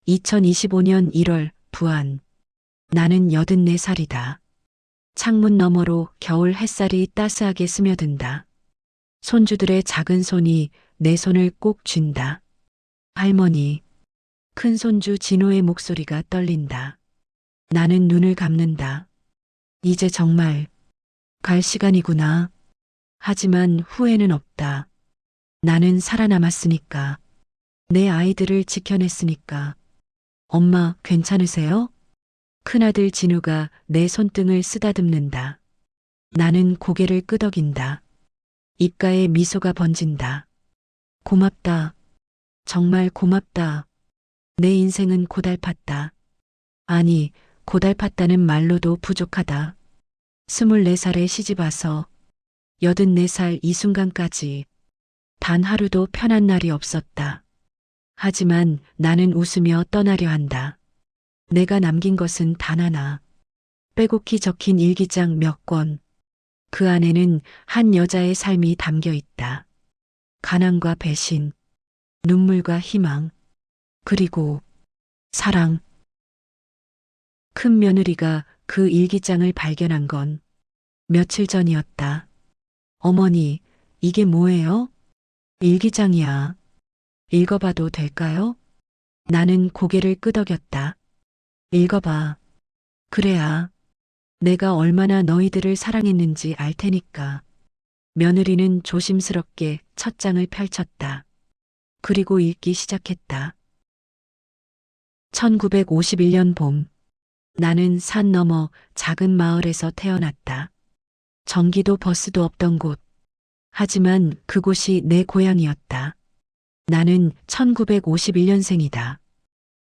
2025년 1월 부안. 나는 84살이다. 창문 너머로 겨울 햇살이 따스하게 스며든다. 손주들의 작은 손이 내 손을 꼭 쥔다. 할머니. 큰 손주 진호의 목소리가 떨린다. 나는 눈을 감는다. 이제 정말 갈 시간이구나. 하지만 후회는 없다. 나는 살아남았으니까. 내 아이들을 지켜냈으니까. 엄마, 괜찮으세요? 큰아들 진우가 내 손등을 쓰다듬는다. 나는 고개를 끄덕인다. 입가에 미소가 번진다. 고맙다. 정말 고맙다. 내 인생은 고달팠다. 아니, 고달팠다는 말로도 부족하다. 24살에 시집와서 84살 이 순간까지 단 하루도 편한 날이 없었다. 하지만 나는 웃으며 떠나려 한다. 내가 남긴 것은 단 하나. 빼곡히 적힌 일기장 몇 권. 그 안에는 한 여자의 삶이 담겨 있다. 가난과 배신, 눈물과 희망, 그리고 사랑. 큰 며느리가 그 일기장을 발견한 건 며칠 전이었다. 어머니, 이게 뭐예요? 일기장이야. 읽어봐도 될까요? 나는 고개를 끄덕였다. 읽어봐. 그래야 내가 얼마나 너희들을 사랑했는지 알 테니까. 며느리는 조심스럽게 첫 장을 펼쳤다. 그리고 읽기 시작했다. 1951년 봄. 나는 산 너머 작은 마을에서 태어났다. 전기도 버스도 없던 곳. 하지만 그곳이 내 고향이었다. 나는 1951년생이다.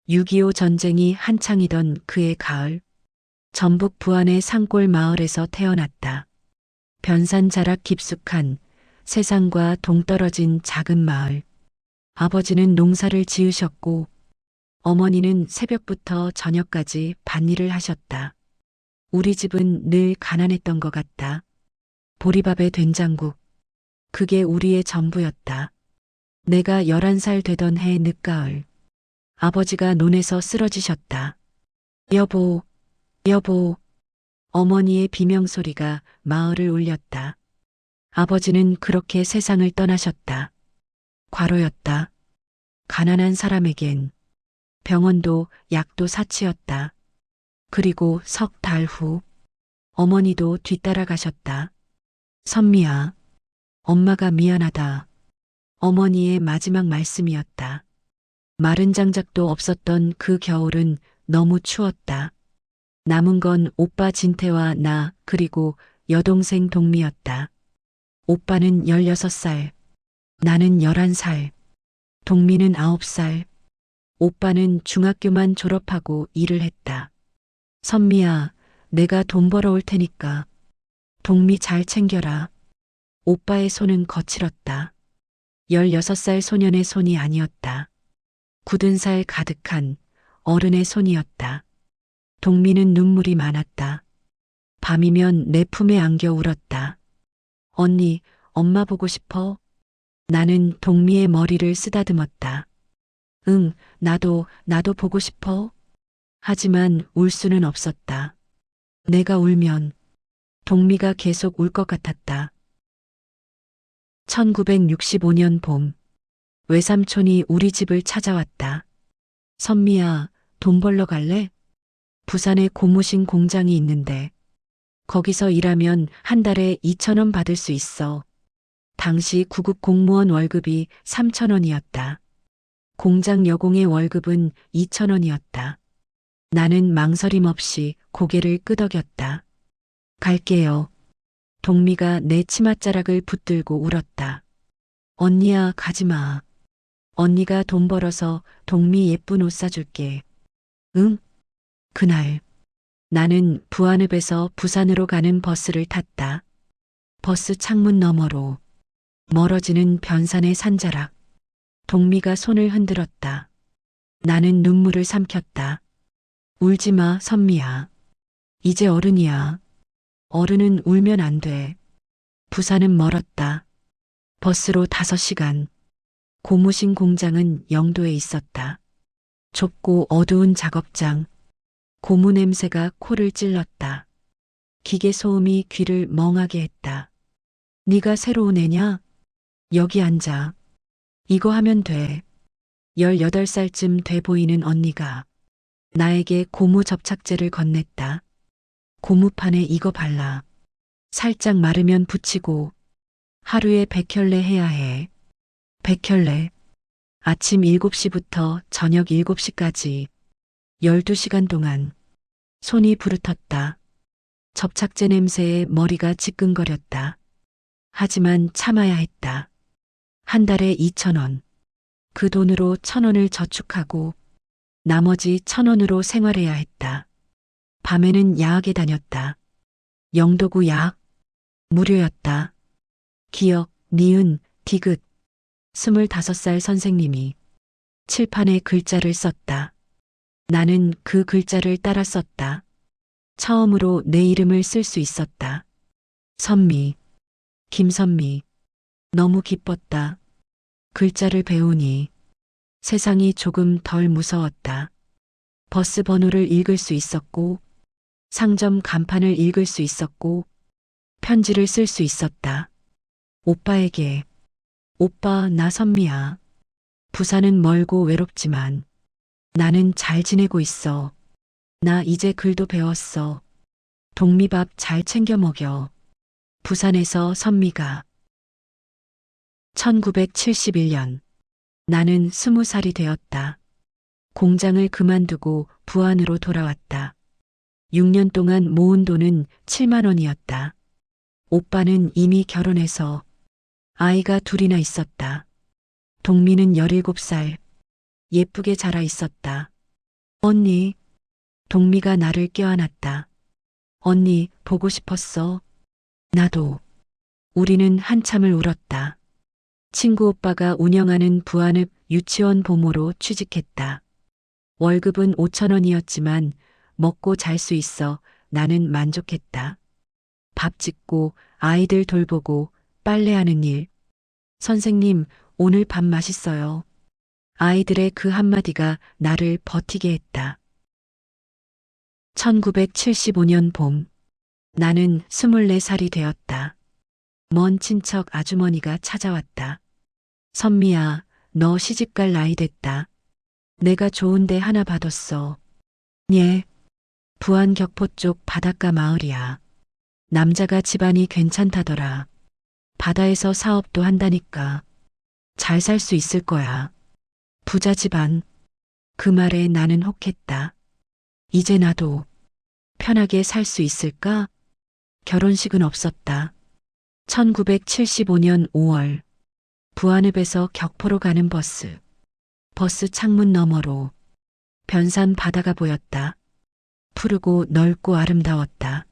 6.25 전쟁이 한창이던 그해 가을. 전북 부안의 산골 마을에서 태어났다. 변산 자락 깊숙한 세상과 동떨어진 작은 마을. 아버지는 농사를 지으셨고 어머니는 새벽부터 저녁까지 밭일을 하셨다. 우리 집은 늘 가난했던 것 같다. 보리밥에 된장국. 그게 우리의 전부였다. 내가 11살 되던 해 늦가을. 아버지가 논에서 쓰러지셨다. 여보, 여보. 어머니의 비명소리가 마을을 울렸다. 아버지는 그렇게 세상을 떠나셨다. 과로였다. 가난한 사람에겐 병원도 약도 사치였다. 그리고 석 달 후 어머니도 뒤따라 가셨다. 선미야, 엄마가 미안하다. 어머니의 마지막 말씀이었다. 마른 장작도 없었던 그 겨울은 너무 추웠다. 남은 건 오빠 진태와 나 그리고 여동생 동미였다. 오빠는 16살, 나는 11살, 동미는 9살. 오빠는 중학교만 졸업하고 일을 했다. 선미야, 내가 돈 벌어올 테니까 동미 잘 챙겨라. 오빠의 손은 거칠었다. 16살 소년의 손이 아니었다. 굳은 살 가득한 어른의 손이었다. 동미는 눈물이 많았다. 밤이면 내 품에 안겨 울었다. 언니, 엄마 보고 싶어? 나는 동미의 머리를 쓰다듬었다. 응, 나도 보고 싶어. 하지만 울 수는 없었다. 내가 울면 동미가 계속 울 것 같았다. 1965년 봄. 외삼촌이 우리 집을 찾아왔다. 선미야, 돈 벌러 갈래? 부산에 고무신 공장이 있는데 거기서 일하면 한 달에 2,000원 받을 수 있어. 당시 구급 공무원 월급이 3,000원이었다. 공장 여공의 월급은 2,000원이었다. 나는 망설임 없이 고개를 끄덕였다. 갈게요. 동미가 내 치맛자락을 붙들고 울었다. 언니야, 가지마. 언니가 돈 벌어서 동미 예쁜 옷 사줄게. 응? 그날 나는 부안읍에서 부산으로 가는 버스를 탔다. 버스 창문 너머로 멀어지는 변산의 산자락. 동미가 손을 흔들었다. 나는 눈물을 삼켰다. 울지마, 선미야. 이제 어른이야. 어른은 울면 안 돼. 부산은 멀었다. 버스로 5시간. 고무신 공장은 영도에 있었다. 좁고 어두운 작업장. 고무 냄새가 코를 찔렀다. 기계 소음이 귀를 멍하게 했다. 네가 새로 운 애냐? 여기 앉아. 이거 하면 돼. 18살쯤 돼 보이는 언니가 나에게 고무 접착제를 건넸다. 고무판에 이거 발라. 살짝 마르면 붙이고 하루에 100켤레 해야 해. 100켤레. 아침 7시부터 저녁 7시까지 12시간 동안 손이 부르텄다. 접착제 냄새에 머리가 지끈거렸다. 하지만 참아야 했다. 한 달에 2,000원. 그 돈으로 1,000원을 저축하고 나머지 1,000원으로 생활해야 했다. 밤에는 야학에 다녔다. 영도구 야학. 무료였다. 기억, 니은, 디귿. 25살 선생님이 칠판에 글자를 썼다. 나는 그 글자를 따라 썼다. 처음으로 내 이름을 쓸 수 있었다. 선미, 김선미. 너무 기뻤다. 글자를 배우니 세상이 조금 덜 무서웠다. 버스 번호를 읽을 수 있었고, 상점 간판을 읽을 수 있었고, 편지를 쓸 수 있었다. 오빠에게, 오빠 나 선미야. 부산은 멀고 외롭지만 나는 잘 지내고 있어. 나 이제 글도 배웠어. 동미밥 잘 챙겨 먹여. 부산에서 선미가. 1971년 나는 20살이 되었다. 공장을 그만두고 부안으로 돌아왔다. 6년 동안 모은 돈은 7만 원이었다. 오빠는 이미 결혼해서 아이가 둘이나 있었다. 동미는 17살. 예쁘게 자라 있었다. 언니. 동미가 나를 껴안았다. 언니 보고 싶었어. 나도. 우리는 한참을 울었다. 친구 오빠가 운영하는 부안읍 유치원 보모로 취직했다. 월급은 5,000원이었지만 먹고 잘 수 있어 나는 만족했다. 밥 짓고 아이들 돌보고 빨래하는 일. 선생님, 오늘 밥 맛있어요. 아이들의 그 한마디가 나를 버티게 했다. 1975년 봄. 나는 24살이 되었다. 먼 친척 아주머니가 찾아왔다. 선미야, 너 시집갈 나이 됐다. 내가 좋은데 하나 받았어. 예. 부안 격포 쪽 바닷가 마을이야. 남자가 집안이 괜찮다더라. 바다에서 사업도 한다니까. 잘 살 수 있을 거야. 부자 집안. 그 말에 나는 혹했다. 이제 나도 편하게 살 수 있을까? 결혼식은 없었다. 1975년 5월 부안읍에서 격포로 가는 버스. 버스 창문 너머로 변산 바다가 보였다. 푸르고 넓고 아름다웠다.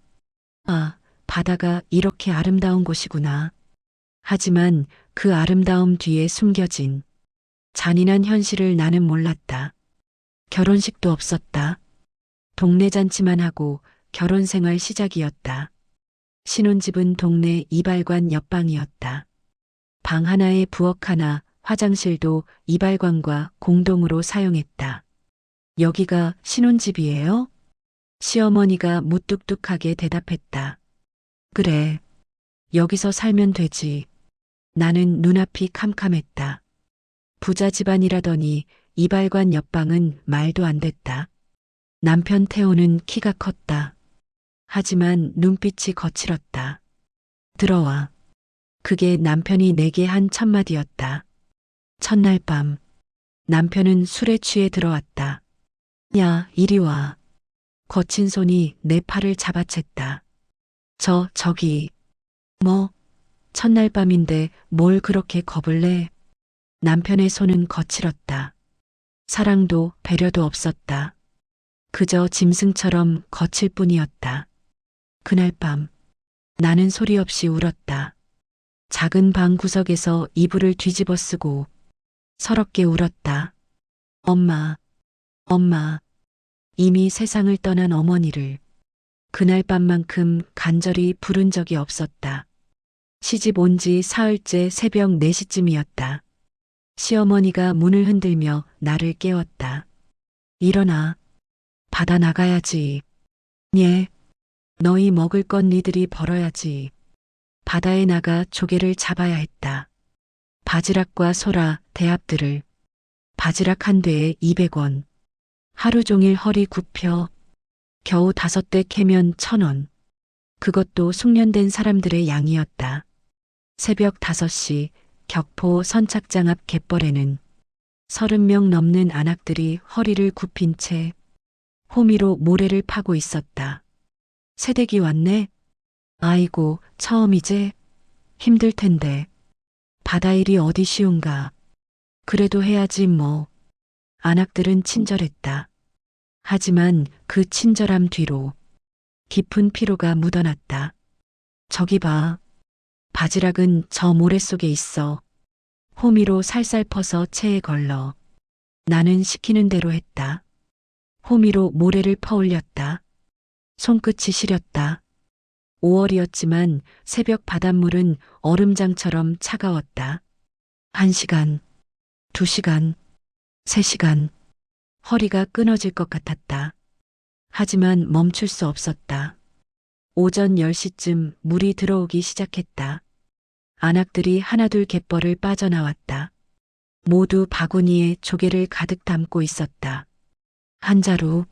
아, 바다가 이렇게 아름다운 곳이구나. 하지만 그 아름다움 뒤에 숨겨진 잔인한 현실을 나는 몰랐다. 결혼식도 없었다. 동네 잔치만 하고 결혼 생활 시작이었다. 신혼집은 동네 이발관 옆방이었다. 방 하나에 부엌 하나, 화장실도 이발관과 공동으로 사용했다. 여기가 신혼집이에요? 시어머니가 무뚝뚝하게 대답했다. 그래. 여기서 살면 되지. 나는 눈앞이 캄캄했다. 부자 집안이라더니 이발관 옆방은 말도 안 됐다. 남편 태호는 키가 컸다. 하지만 눈빛이 거칠었다. 들어와. 그게 남편이 내게 한 첫마디였다. 첫날 밤 남편은 술에 취해 들어왔다. 야, 이리 와. 거친 손이 내 팔을 잡아챘다. 저기. 뭐? 첫날 밤인데 뭘 그렇게 겁을 내? 남편의 손은 거칠었다. 사랑도 배려도 없었다. 그저 짐승처럼 거칠 뿐이었다. 그날 밤 나는 소리 없이 울었다. 작은 방 구석에서 이불을 뒤집어 쓰고 서럽게 울었다. 엄마, 엄마. 이미 세상을 떠난 어머니를 그날 밤만큼 간절히 부른 적이 없었다. 시집 온 지 사흘째 새벽 4시쯤이었다. 시어머니가 문을 흔들며 나를 깨웠다. 일어나. 받아 나가야지. 예. 너희 먹을 건 니들이 벌어야지. 바다에 나가 조개를 잡아야 했다. 바지락과 소라, 대합들을. 바지락 한 대에 200원. 하루 종일 허리 굽혀 겨우 5대 캐면 1,000원. 그것도 숙련된 사람들의 양이었다. 새벽 5시 격포 선착장 앞 갯벌에는 30명 넘는 안악들이 허리를 굽힌 채 호미로 모래를 파고 있었다. 새댁이 왔네? 아이고, 처음이제? 힘들 텐데. 바다일이 어디 쉬운가. 그래도 해야지 뭐. 안악들은 친절했다. 하지만 그 친절함 뒤로 깊은 피로가 묻어났다. 저기 봐. 바지락은 저 모래 속에 있어. 호미로 살살 퍼서 체에 걸러. 나는 시키는 대로 했다. 호미로 모래를 퍼올렸다. 손끝이 시렸다. 5월이었지만 새벽 바닷물은 얼음장처럼 차가웠다. 1시간, 2시간, 3시간. 허리가 끊어질 것 같았다. 하지만 멈출 수 없었다. 오전 10시쯤 물이 들어오기 시작했다. 안악들이 하나둘 갯벌을 빠져나왔다. 모두 바구니에 조개를 가득 담고 있었다. 한 자루,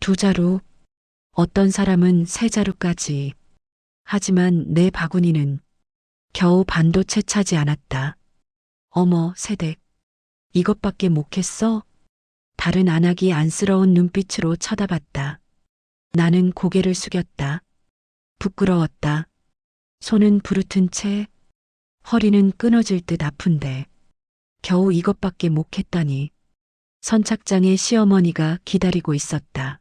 2자루, 어떤 사람은 3자루까지. 하지만 내 바구니는 겨우 반도 채 차지 않았다. 어머, 새댁. 이것밖에 못 했어? 다른 안악이 안쓰러운 눈빛으로 쳐다봤다. 나는 고개를 숙였다. 부끄러웠다. 손은 부르튼 채, 허리는 끊어질 듯 아픈데 겨우 이것밖에 못 했다니. 선착장에 시어머니가 기다리고 있었다.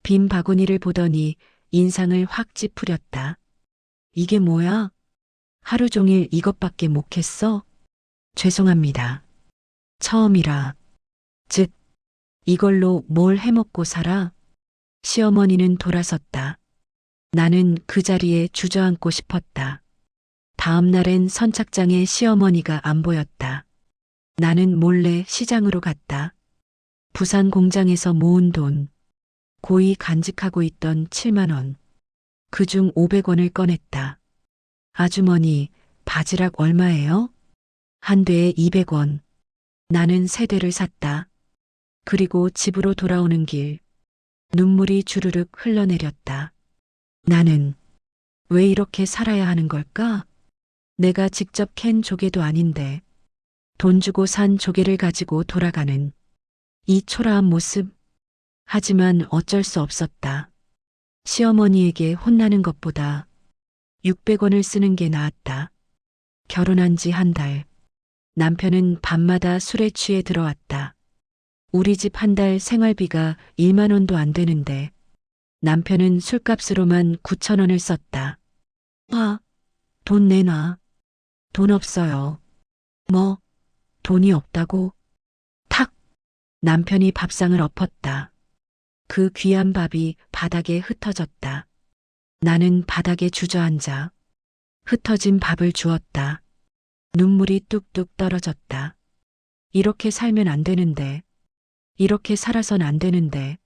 빈 바구니를 보더니 인상을 확 찌푸렸다. 이게 뭐야? 하루 종일 이것밖에 못 했어? 죄송합니다. 처음이라. 즉, 이걸로 뭘 해먹고 살아? 시어머니는 돌아섰다. 나는 그 자리에 주저앉고 싶었다. 다음 날엔 선착장에 시어머니가 안 보였다. 나는 몰래 시장으로 갔다. 부산 공장에서 모은 돈, 고이 간직하고 있던 7만 원. 그중 500원을 꺼냈다. 아주머니, 바지락 얼마예요? 한 대에 200원. 나는 3대를 샀다. 그리고 집으로 돌아오는 길, 눈물이 주르륵 흘러내렸다. 나는 왜 이렇게 살아야 하는 걸까? 내가 직접 캔 조개도 아닌데 돈 주고 산 조개를 가지고 돌아가는 이 초라한 모습. 하지만 어쩔 수 없었다. 시어머니에게 혼나는 것보다 600원을 쓰는 게 나았다. 결혼한 지 한 달. 남편은 밤마다 술에 취해 들어왔다. 우리 집 한 달 생활비가 1만 원도 안 되는데 남편은 술값으로만 9천 원을 썼다. 돈 내놔. 돈 없어요. 뭐, 돈이 없다고? 탁! 남편이 밥상을 엎었다. 그 귀한 밥이 바닥에 흩어졌다. 나는 바닥에 주저앉아 흩어진 밥을 주었다. 눈물이 뚝뚝 떨어졌다. 이렇게 살면 안 되는데, 이렇게 살아선 안 되는데.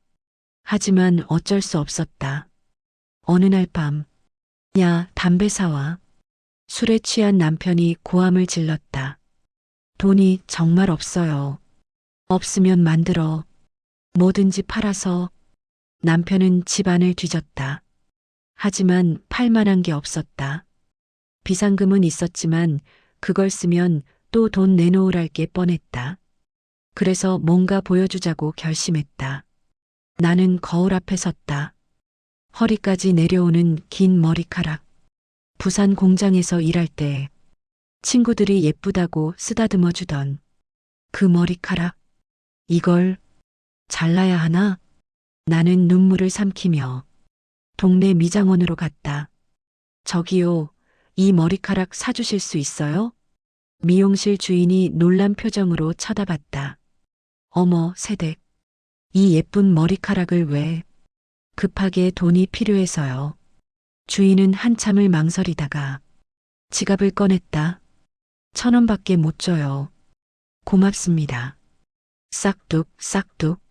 하지만 어쩔 수 없었다. 어느 날 밤, 야, 담배 사와. 술에 취한 남편이 고함을 질렀다. 돈이 정말 없어요. 없으면 만들어. 뭐든지 팔아서. 남편은 집안을 뒤졌다. 하지만 팔 만한 게 없었다. 비상금은 있었지만 그걸 쓰면 또 돈 내놓으랄 게 뻔했다. 그래서 뭔가 보여주자고 결심했다. 나는 거울 앞에 섰다. 허리까지 내려오는 긴 머리카락. 부산 공장에서 일할 때 친구들이 예쁘다고 쓰다듬어 주던 그 머리카락. 이걸 잘라야 하나? 나는 눈물을 삼키며 동네 미장원으로 갔다. 저기요, 이 머리카락 사주실 수 있어요? 미용실 주인이 놀란 표정으로 쳐다봤다. 어머, 새댁. 이 예쁜 머리카락을 왜? 급하게 돈이 필요해서요. 주인은 한참을 망설이다가 지갑을 꺼냈다. 1,000원밖에 못 줘요. 고맙습니다. 싹둑 싹둑.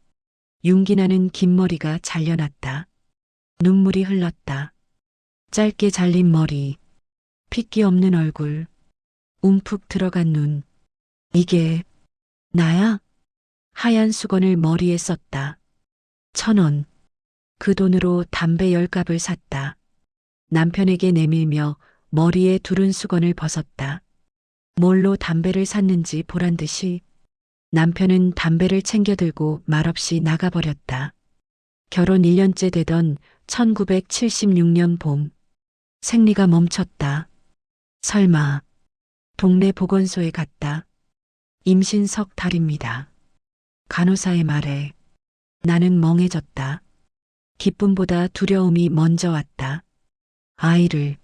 윤기나는 긴 머리가 잘려났다. 눈물이 흘렀다. 짧게 잘린 머리, 핏기 없는 얼굴, 움푹 들어간 눈. 이게 나야? 하얀 수건을 머리에 썼다. 1,000원. 그 돈으로 담배 10갑을 샀다. 남편에게 내밀며 머리에 두른 수건을 벗었다. 뭘로 담배를 샀는지 보란 듯이 남편은 담배를 챙겨 들고 말없이 나가버렸다. 결혼 1년째 되던 1976년 봄. 생리가 멈췄다. 설마 동네 보건소에 갔다. 임신 석 달입니다. 간호사의 말에 나는 멍해졌다. 기쁨보다 두려움이 먼저 왔다. 아이를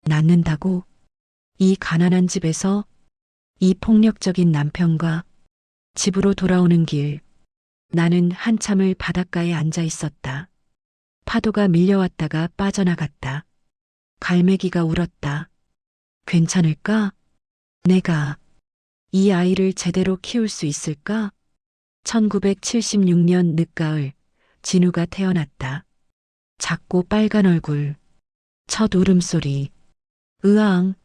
낳는다고? 이 가난한 집에서? 이 폭력적인 남편과? 집으로 돌아오는 길, 나는 한참을 바닷가에 앉아 있었다. 파도가 밀려왔다가 빠져나갔다. 갈매기가 울었다. 괜찮을까? 내가 이 아이를 제대로 키울 수 있을까? 1976년 늦가을, 진우가 태어났다. 작고 빨간 얼굴, 첫 울음소리, 으앙.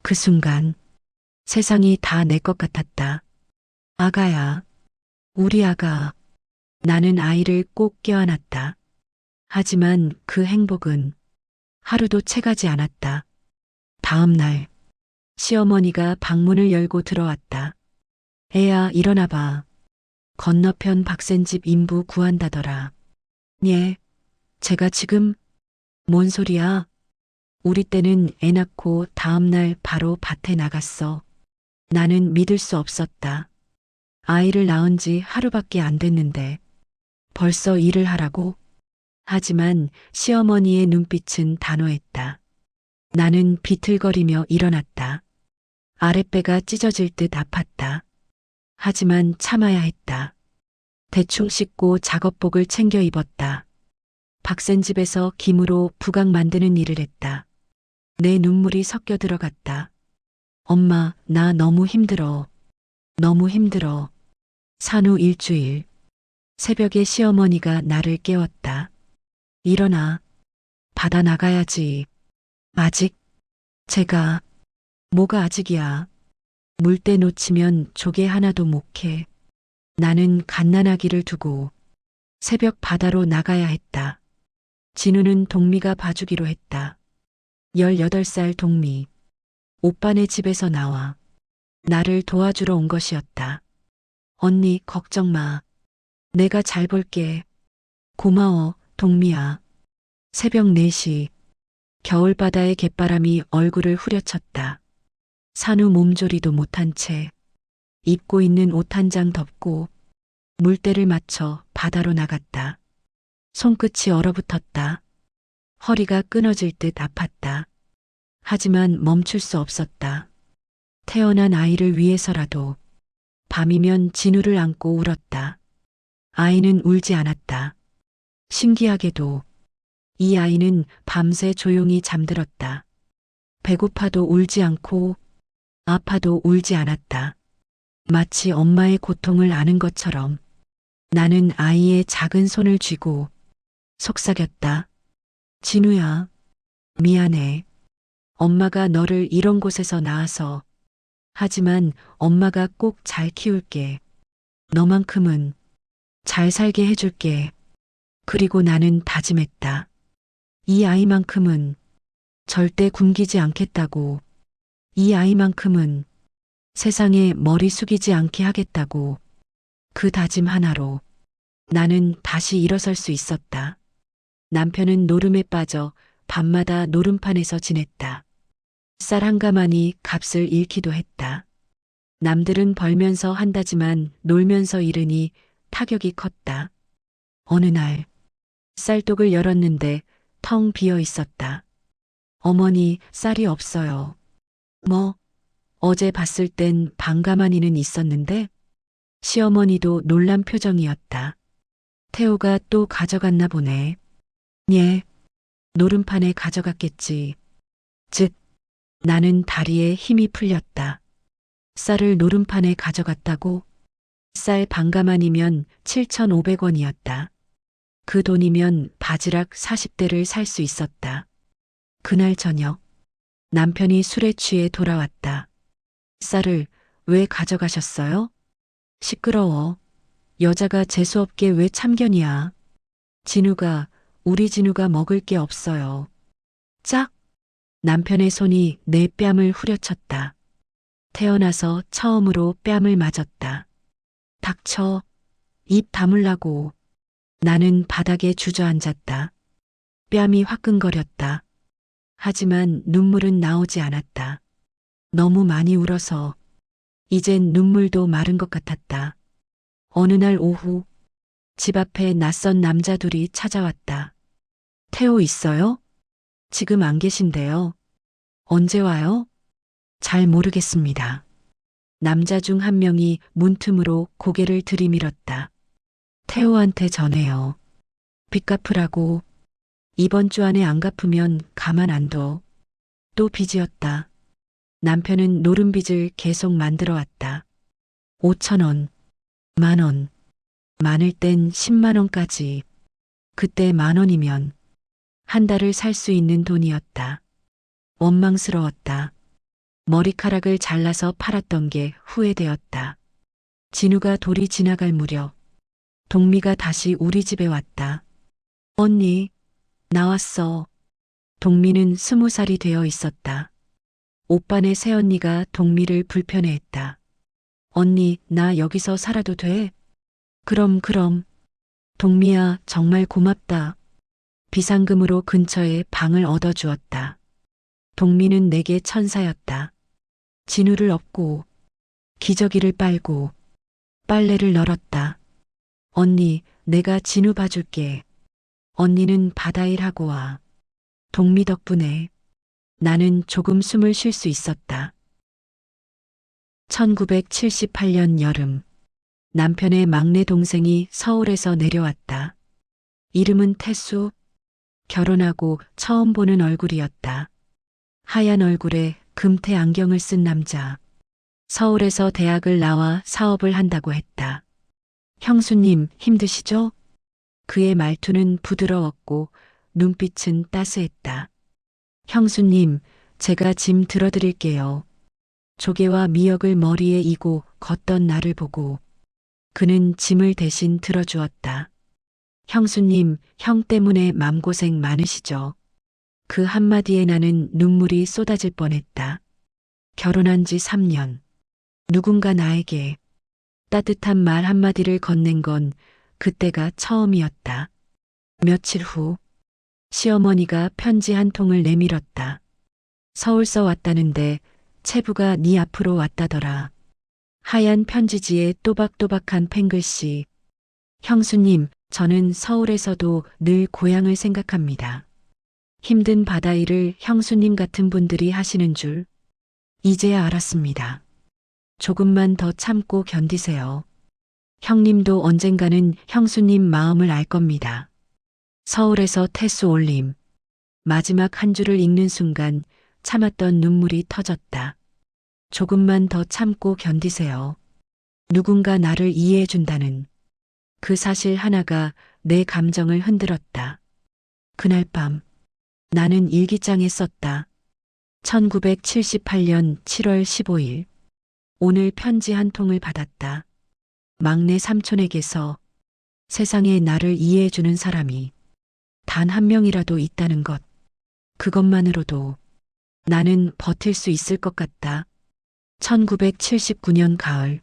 그 순간 세상이 다 내 것 같았다. 아가야, 우리 아가. 나는 아이를 꼭 껴안았다. 하지만 그 행복은 하루도 채가지 않았다. 다음 날, 시어머니가 방문을 열고 들어왔다. 애야, 일어나봐. 건너편 박센집 인부 구한다더라. 예, 제가 지금? 뭔 소리야? 우리 때는 애 낳고 다음 날 바로 밭에 나갔어. 나는 믿을 수 없었다. 아이를 낳은 지 하루밖에 안 됐는데 벌써 일을 하라고? 하지만 시어머니의 눈빛은 단호했다. 나는 비틀거리며 일어났다. 아랫배가 찢어질 듯 아팠다. 하지만 참아야 했다. 대충 씻고 작업복을 챙겨 입었다. 박센 집에서 김으로 부각 만드는 일을 했다. 내 눈물이 섞여 들어갔다. 엄마, 나 너무 힘들어. 너무 힘들어. 산후 일주일. 새벽에 시어머니가 나를 깨웠다. 일어나. 바다 나가야지. 아직? 제가. 뭐가 아직이야. 물때 놓치면 조개 하나도 못 캐. 나는 갓난아기를 두고 새벽 바다로 나가야 했다. 진우는 동미가 봐주기로 했다. 18살 동미. 오빠네 집에서 나와. 나를 도와주러 온 것이었다. 언니, 걱정 마. 내가 잘 볼게. 고마워, 동미야. 새벽 4시. 겨울바다의 갯바람이 얼굴을 후려쳤다. 산후 몸조리도 못한 채 입고 있는 옷 한 장 덮고 물때를 맞춰 바다로 나갔다. 손끝이 얼어붙었다. 허리가 끊어질 듯 아팠다. 하지만 멈출 수 없었다. 태어난 아이를 위해서라도 밤이면 진우를 안고 울었다. 아이는 울지 않았다. 신기하게도 이 아이는 밤새 조용히 잠들었다. 배고파도 울지 않고 아파도 울지 않았다. 마치 엄마의 고통을 아는 것처럼. 나는 아이의 작은 손을 쥐고 속삭였다. 진우야, 미안해. 엄마가 너를 이런 곳에서 낳아서. 하지만 엄마가 꼭 잘 키울게. 너만큼은 잘 살게 해줄게. 그리고 나는 다짐했다. 이 아이만큼은 절대 굶기지 않겠다고. 이 아이만큼은 세상에 머리 숙이지 않게 하겠다고. 그 다짐 하나로 나는 다시 일어설 수 있었다. 남편은 노름에 빠져 밤마다 노름판에서 지냈다. 쌀 한 가마니 값을 잃기도 했다. 남들은 벌면서 한다지만 놀면서 잃으니 타격이 컸다. 어느 날 쌀독을 열었는데 텅 비어 있었다. 어머니, 쌀이 없어요. 뭐? 어제 봤을 땐 반 가마니는 있었는데? 시어머니도 놀란 표정이었다. 태호가 또 가져갔나 보네. 예, 노름판에 가져갔겠지. 즉, 나는 다리에 힘이 풀렸다. 쌀을 노름판에 가져갔다고? 쌀 반가만이면 7,500원이었다. 그 돈이면 바지락 40대를 살 수 있었다. 그날 저녁 남편이 술에 취해 돌아왔다. 쌀을 왜 가져가셨어요? 시끄러워. 여자가 재수없게 왜 참견이야. 우리 진우가 먹을 게 없어요. 짝! 남편의 손이 내 뺨을 후려쳤다. 태어나서 처음으로 뺨을 맞았다. 닥쳐. 입 다물라고. 나는 바닥에 주저앉았다. 뺨이 화끈거렸다. 하지만 눈물은 나오지 않았다. 너무 많이 울어서 이젠 눈물도 마른 것 같았다. 어느 날 오후 집 앞에 낯선 남자 둘이 찾아왔다. 태호 있어요? 지금 안 계신데요. 언제 와요? 잘 모르겠습니다. 남자 중 한 명이 문틈으로 고개를 들이밀었다. 태호한테 전해요. 빚 갚으라고. 이번 주 안에 안 갚으면 가만 안 둬. 또 빚이었다. 남편은 노름빚을 계속 만들어 왔다. 5,000원, 10,000원, 많을 땐 10만 원까지. 그때 10,000원이면 한 달을 살 수 있는 돈이었다. 원망스러웠다. 머리카락을 잘라서 팔았던 게 후회되었다. 진우가 돌이 지나갈 무렵 동미가 다시 우리 집에 왔다. 언니, 나왔어. 동미는 20살이 되어 있었다. 오빠네 새언니가 동미를 불편해했다. 언니, 나 여기서 살아도 돼? 그럼. 동미야, 정말 고맙다. 비상금으로 근처에 방을 얻어주었다. 동미는 내게 천사였다. 진우를 업고, 기저귀를 빨고, 빨래를 널었다. 언니, 내가 진우 봐줄게. 언니는 바다일 하고 와. 동미 덕분에 나는 조금 숨을 쉴 수 있었다. 1978년 여름, 남편의 막내 동생이 서울에서 내려왔다. 이름은 태수. 결혼하고 처음 보는 얼굴이었다. 하얀 얼굴에 금태 안경을 쓴 남자. 서울에서 대학을 나와 사업을 한다고 했다. 형수님, 힘드시죠? 그의 말투는 부드러웠고 눈빛은 따스했다. 형수님, 제가 짐 들어드릴게요. 조개와 미역을 머리에 이고 걷던 나를 보고 그는 짐을 대신 들어주었다. 형수님, 형 때문에 맘고생 많으시죠? 그 한마디에 나는 눈물이 쏟아질 뻔했다. 결혼한 지 3년. 누군가 나에게 따뜻한 말 한마디를 건넨 건 그때가 처음이었다. 며칠 후 시어머니가 편지 한 통을 내밀었다. 서울서 왔다는데 체부가 네 앞으로 왔다더라. 하얀 편지지에 또박또박한 펜글씨. 형수님, 저는 서울에서도 늘 고향을 생각합니다. 힘든 바다일을 형수님 같은 분들이 하시는 줄 이제야 알았습니다. 조금만 더 참고 견디세요. 형님도 언젠가는 형수님 마음을 알 겁니다. 서울에서 태수 올림. 마지막 한 줄을 읽는 순간 참았던 눈물이 터졌다. 조금만 더 참고 견디세요. 누군가 나를 이해해 준다는 그 사실 하나가 내 감정을 흔들었다. 그날 밤 나는 일기장에 썼다. 1978년 7월 15일. 오늘 편지 한 통을 받았다. 막내 삼촌에게서 세상에 나를 이해해 주는 사람이 단 한 명이라도 있다는 것. 그것만으로도 나는 버틸 수 있을 것 같다. 1979년 가을.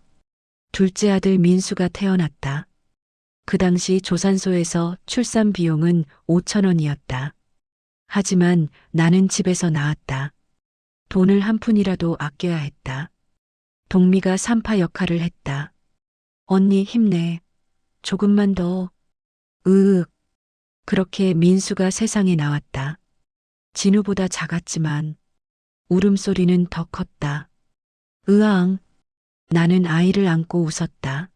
둘째 아들 민수가 태어났다. 그 당시 조산소에서 출산 비용은 5,000원이었다. 하지만 나는 집에서 나왔다. 돈을 한 푼이라도 아껴야 했다. 동미가 산파 역할을 했다. 언니 힘내. 조금만 더. 으윽. 그렇게 민수가 세상에 나왔다. 진우보다 작았지만 울음소리는 더 컸다. 으앙. 나는 아이를 안고 웃었다.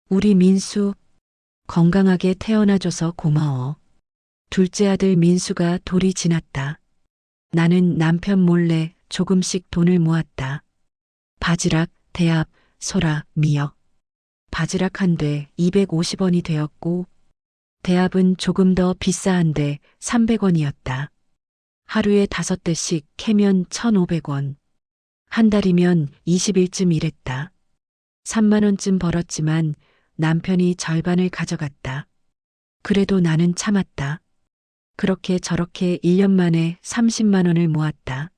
우리 민수, 건강하게 태어나줘서 고마워. 둘째 아들 민수가 돌이 지났다. 나는 남편 몰래 조금씩 돈을 모았다. 바지락, 대합, 소라, 미역. 바지락 한 대 250원이 되었고 대합은 조금 더 비싸한데 300원이었다. 하루에 5대씩 캐면 1,500원. 한 달이면 20일쯤 일했다. 3만 원쯤 벌었지만 남편이 절반을 가져갔다. 그래도 나는 참았다. 그렇게 저렇게 1년 만에 30만 원을 모았다.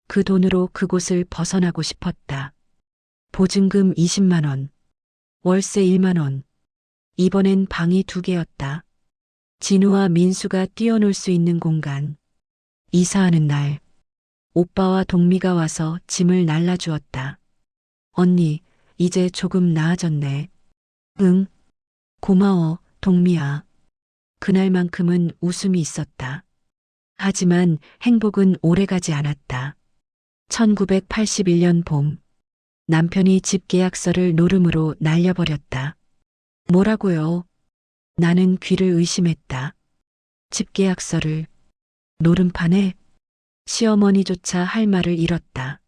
그 돈으로 그곳을 벗어나고 싶었다. 보증금 20만 원, 월세 1만 원. 이번엔 방이 2개였다. 진우와 민수가 뛰어놀 수 있는 공간. 이사하는 날, 오빠와 동미가 와서 짐을 날라주었다. 언니, 이제 조금 나아졌네. 응, 고마워, 동미야. 그날만큼은 웃음이 있었다. 하지만 행복은 오래가지 않았다. 1981년 봄, 남편이 집 계약서를 노름으로 날려버렸다. 뭐라고요? 나는 귀를 의심했다. 집 계약서를 노름판에 시어머니조차 할 말을 잃었다.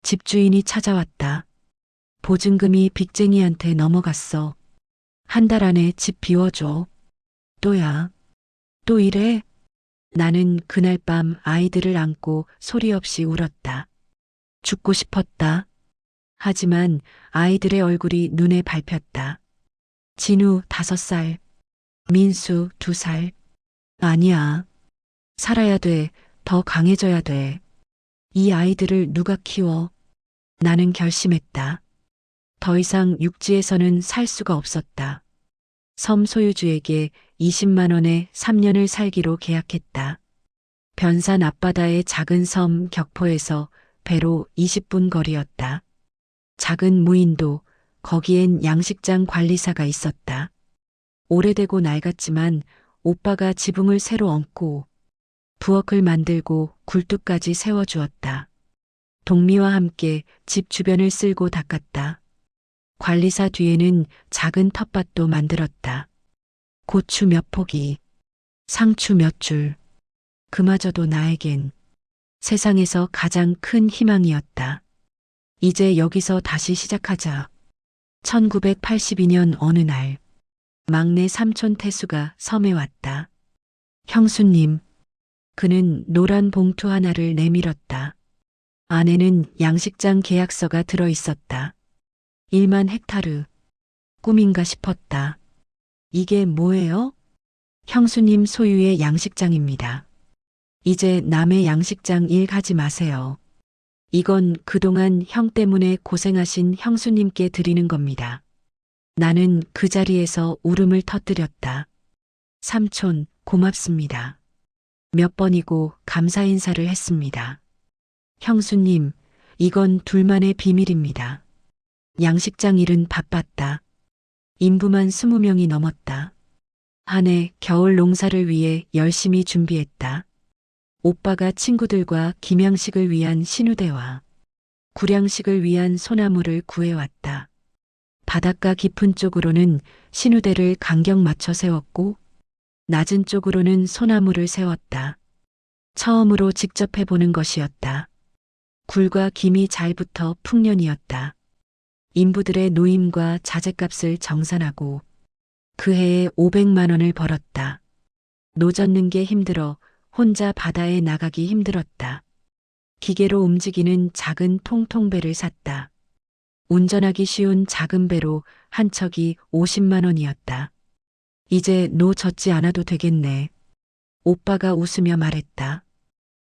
집주인이 찾아왔다. 보증금이 빚쟁이한테 넘어갔어. 한 달 안에 집 비워줘. 또야. 또 이래? 나는 그날 밤 아이들을 안고 소리 없이 울었다. 죽고 싶었다. 하지만 아이들의 얼굴이 눈에 밟혔다. 진우 5살, 민수 2살. 아니야. 살아야 돼. 더 강해져야 돼. 이 아이들을 누가 키워? 나는 결심했다. 더 이상 육지에서는 살 수가 없었다. 섬 소유주에게 20만 원에 3년을 살기로 계약했다. 변산 앞바다의 작은 섬 격포에서 배로 20분 거리였다. 작은 무인도, 거기엔 양식장 관리사가 있었다. 오래되고 낡았지만 오빠가 지붕을 새로 얹고 부엌을 만들고 굴뚝까지 세워주었다. 동미와 함께 집 주변을 쓸고 닦았다. 관리사 뒤에는 작은 텃밭도 만들었다. 고추 몇 포기, 상추 몇 줄. 그마저도 나에겐 세상에서 가장 큰 희망이었다. 이제 여기서 다시 시작하자. 1982년 어느 날, 막내 삼촌 태수가 섬에 왔다. 형수님, 그는 노란 봉투 하나를 내밀었다. 안에는 양식장 계약서가 들어 있었다. 1만 헥타르. 꿈인가 싶었다. 이게 뭐예요? 형수님 소유의 양식장입니다. 이제 남의 양식장 일 가지 마세요. 이건 그동안 형 때문에 고생하신 형수님께 드리는 겁니다. 나는 그 자리에서 울음을 터뜨렸다. 삼촌, 고맙습니다. 몇 번이고 감사 인사를 했습니다. 형수님, 이건 둘만의 비밀입니다. 양식장 일은 바빴다. 인부만 20명이 넘었다. 한 해 겨울 농사를 위해 열심히 준비했다. 오빠가 친구들과 김양식을 위한 신우대와 구량식을 위한 소나무를 구해왔다. 바닷가 깊은 쪽으로는 신우대를 간격 맞춰 세웠고 낮은 쪽으로는 소나무를 세웠다. 처음으로 직접 해보는 것이었다. 굴과 김이 잘 붙어 풍년이었다. 인부들의 노임과 자재값을 정산하고 그 해에 500만 원을 벌었다. 노 젓는 게 힘들어 혼자 바다에 나가기 힘들었다. 기계로 움직이는 작은 통통배를 샀다. 운전하기 쉬운 작은 배로 한 척이 50만 원이었다. 이제 노 젓지 않아도 되겠네. 오빠가 웃으며 말했다.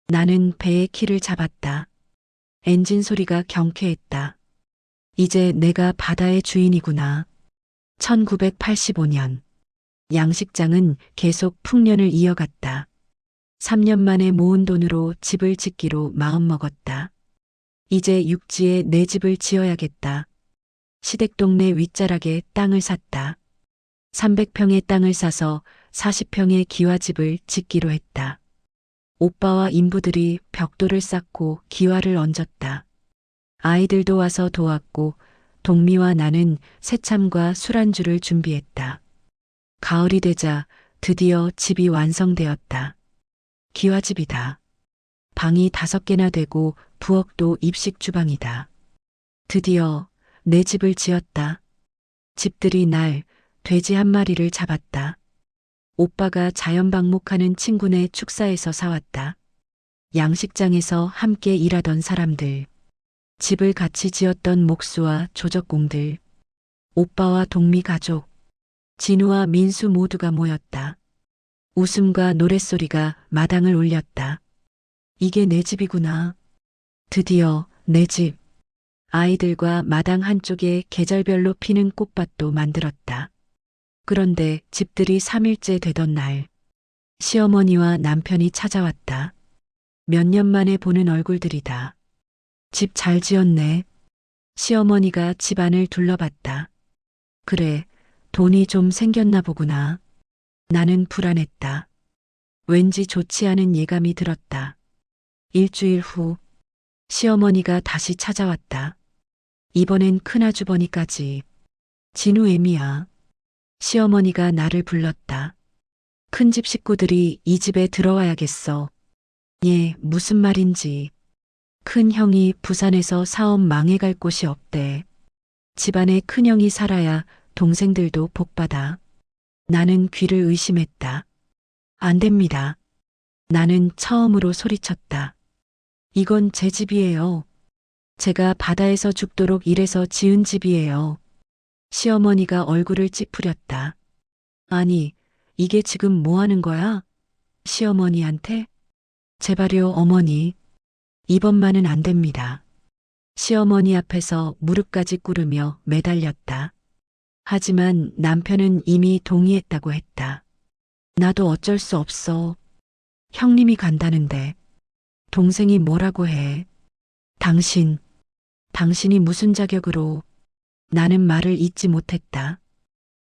나는 배의 키를 잡았다. 엔진 소리가 경쾌했다. 이제 내가 바다의 주인이구나. 1985년. 양식장은 계속 풍년을 이어갔다. 3년 만에 모은 돈으로 집을 짓기로 마음먹었다. 이제 육지에 내 집을 지어야겠다. 시댁동네 윗자락에 땅을 샀다. 300평의 땅을 사서 40평의 기와집을 짓기로 했다. 오빠와 인부들이 벽돌을 쌓고 기와를 얹었다. 아이들도 와서 도왔고 동미와 나는 새참과 술안주를 준비했다. 가을이 되자 드디어 집이 완성되었다. 기와집이다. 방이 5개나 되고 부엌도 입식 주방이다. 드디어 내 집을 지었다. 집들이 날 돼지 한 마리를 잡았다. 오빠가 자연 방목하는 친구네 축사에서 사왔다. 양식장에서 함께 일하던 사람들, 집을 같이 지었던 목수와 조적공들, 오빠와 동미 가족, 진우와 민수 모두가 모였다. 웃음과 노랫소리가 마당을 울렸다. 이게 내 집이구나. 드디어 내 집. 아이들과 마당 한쪽에 계절별로 피는 꽃밭도 만들었다. 그런데 집들이 3일째 되던 날, 시어머니와 남편이 찾아왔다. 몇 년 만에 보는 얼굴들이다. 집 잘 지었네. 시어머니가 집안을 둘러봤다. 그래, 돈이 좀 생겼나 보구나. 나는 불안했다. 왠지 좋지 않은 예감이 들었다. 일주일 후, 시어머니가 다시 찾아왔다. 이번엔 큰아주버니까지. 진우 애미야. 시어머니가 나를 불렀다. 큰집 식구들이 이 집에 들어와야겠어. 예, 무슨 말인지. 큰 형이 부산에서 사업 망해갈 곳이 없대. 집안에 큰형이 살아야 동생들도 복받아. 나는 귀를 의심했다. 안 됩니다. 나는 처음으로 소리쳤다. 이건 제 집이에요. 제가 바다에서 죽도록 일해서 지은 집이에요. 시어머니가 얼굴을 찌푸렸다. 아니, 이게 지금 뭐 하는 거야? 시어머니한테? 제발요, 어머니. 이번만은 안 됩니다. 시어머니 앞에서 무릎까지 꿇으며 매달렸다. 하지만 남편은 이미 동의했다고 했다. 나도 어쩔 수 없어. 형님이 간다는데. 동생이 뭐라고 해. 당신이 무슨 자격으로. 나는 말을 잇지 못했다.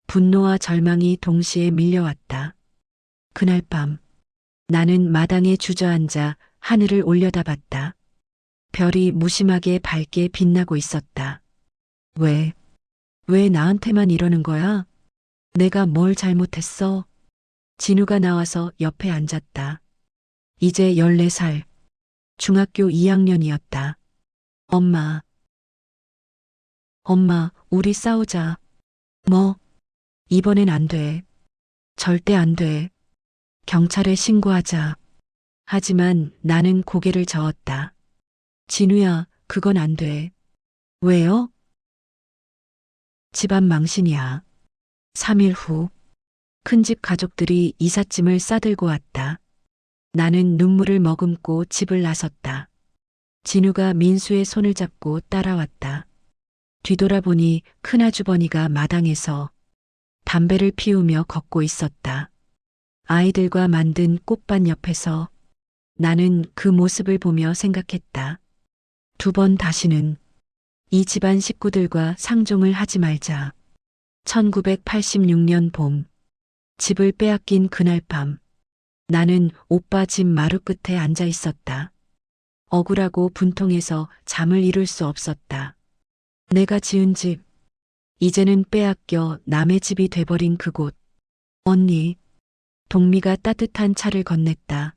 분노와 절망이 동시에 밀려왔다. 그날 밤, 나는 마당에 주저앉아 하늘을 올려다봤다. 별이 무심하게 밝게 빛나고 있었다. 왜 나한테만 이러는 거야? 내가 뭘 잘못했어? 진우가 나와서 옆에 앉았다. 이제 14살, 중학교 2학년이었다. 엄마, 우리 싸우자. 뭐? 이번엔 안 돼. 절대 안 돼. 경찰에 신고하자. 하지만 나는 고개를 저었다. 진우야, 그건 안 돼. 왜요? 집안 망신이야. 3일 후, 큰집 가족들이 이삿짐을 싸들고 왔다. 나는 눈물을 머금고 집을 나섰다. 진우가 민수의 손을 잡고 따라왔다. 뒤돌아보니 큰아주버니가 마당에서 담배를 피우며 걷고 있었다. 아이들과 만든 꽃밭 옆에서 나는 그 모습을 보며 생각했다. 2번 다시는 이 집안 식구들과 상종을 하지 말자. 1986년 봄, 집을 빼앗긴 그날 밤, 나는 오빠 집 마루 끝에 앉아 있었다. 억울하고 분통해서 잠을 이룰 수 없었다. 내가 지은 집, 이제는 빼앗겨 남의 집이 돼버린 그곳. 언니, 동미가 따뜻한 차를 건넸다.